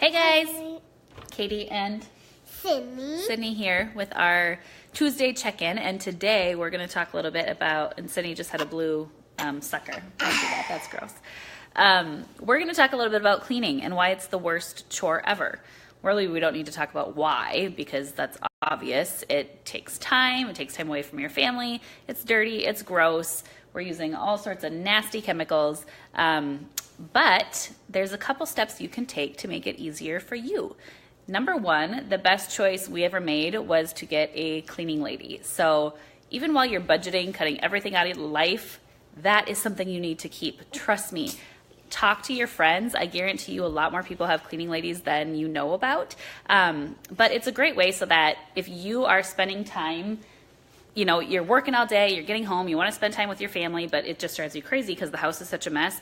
Hey guys, Katie and Sydney here with our Tuesday check-in, and today we're going to talk a little bit about, and Sydney just had a blue sucker. Don't do that, that's gross. We're going to talk a little bit about cleaning and why it's the worst chore ever. Really, we don't need to talk about why, because that's obvious. It takes time away from your family, it's dirty, it's gross, we're using all sorts of nasty chemicals, but there's a couple steps you can take to make it easier for you. Number one, the best choice we ever made was to get a cleaning lady. So even while you're budgeting, cutting everything out of your life, that is something you need to keep. Trust me. Talk to your friends. I guarantee you a lot more people have cleaning ladies than you know about. But it's a great way so that if you are spending time, you know, you're working all day, you're getting home, you want to spend time with your family, but it just drives you crazy because the house is such a mess.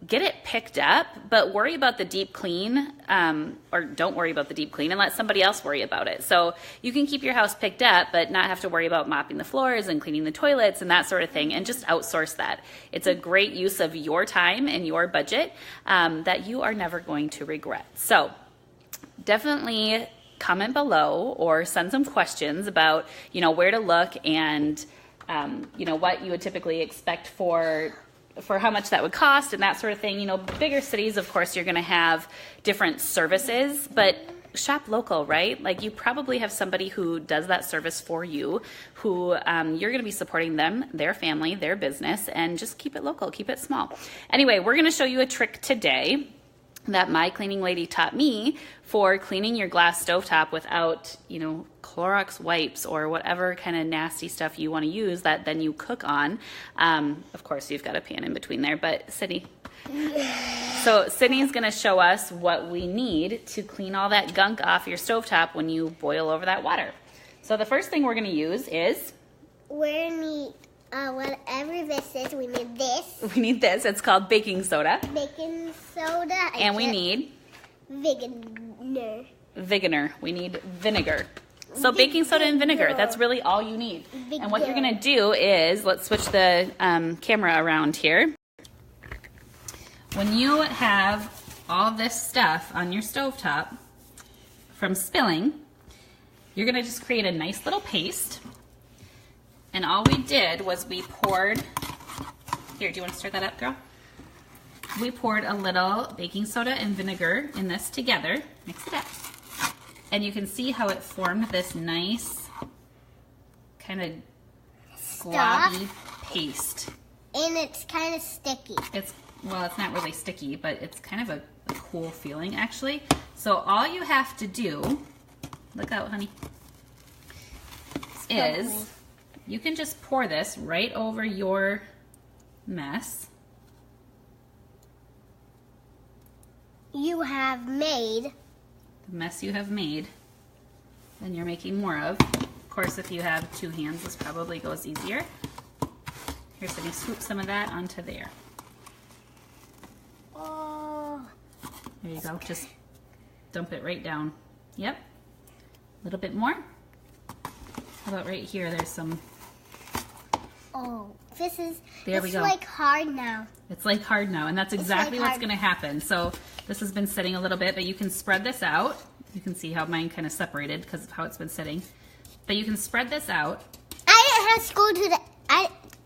Get it picked up, but worry about the deep clean, or don't worry about the deep clean and let somebody else worry about it. So you can keep your house picked up, but not have to worry about mopping the floors and cleaning the toilets and that sort of thing, and just outsource that. It's a great use of your time and your budget that you are never going to regret. So definitely comment below or send some questions about, you know, where to look and, you know, what you would typically expect for how much that would cost and that sort of thing. You know, bigger cities, of course, you're going to have different services, but shop local, right? Like you probably have somebody who does that service for you, who you're going to be supporting them, their family, their business, and just keep it local, keep it small. Anyway, we're going to show you a trick today that my cleaning lady taught me for cleaning your glass stovetop without, you know, Clorox wipes or whatever kind of nasty stuff you want to use that then you cook on. Of course, you've got a pan in between there, but Sydney. So Sydney's going to show us what we need to clean all that gunk off your stovetop when you boil over that water. So the first thing we're going to use is... we need whatever this is. We need this. We need this. It's called baking soda. Baking soda. And we need... Vinegar. We need vinegar. So baking soda and vinegar, that's really all you need. And what you're going to do is, let's switch the camera around here. When you have all this stuff on your stovetop from spilling, you're going to just create a nice little paste. And all we did was we poured, here, do you want to stir that up, girl? We poured a little baking soda and vinegar in this together, mix it up. And you can see how it formed this nice kind of globby paste. And it's kind of sticky. Well, it's not really sticky, but it's kind of a cool feeling actually. So all you have to do, look out honey, is you can just pour this right over your mess. You have made. The mess you have made, and you're making more of. Of course, if you have two hands, this probably goes easier. Here, Sydney, scoop some of that onto there. Oh. There you go. Just dump it right down. Yep. A little bit more. How about right here? There's some. Oh, this is. There we go. It's like hard now. It's like hard now, and that's exactly what's going to happen. So this has been sitting a little bit, but you can spread this out. You can see how mine kind of separated because of how it's been sitting. But you can spread this out. I didn't have school today.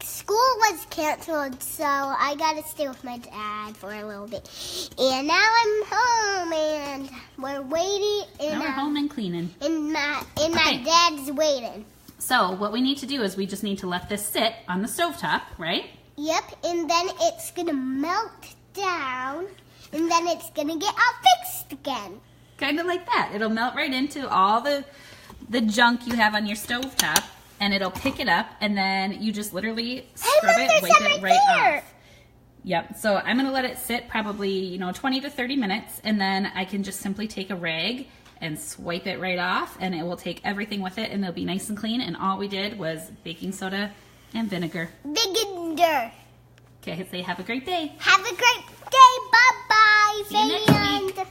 School was canceled, so I got to stay with my dad for a little bit. And now I'm home, and we're waiting. Now we're home and cleaning. And my dad's waiting. So what we need to do is we just need to let this sit on the stovetop, right? Yep, and then it's going to melt down, and then it's going to get all fixed again. Kind of like that. It'll melt right into all the junk you have on your stovetop, and it'll pick it up, and then you just literally scrub it, wipe it right off. Yep, so I'm going to let it sit probably, 20 to 30 minutes, and then I can just simply take a rag and swipe it right off, and it will take everything with it, and it'll be nice and clean, and all we did was baking soda and vinegar. Vinegar. Okay, say have a great day. Have a great day. Bye-bye. See you next week.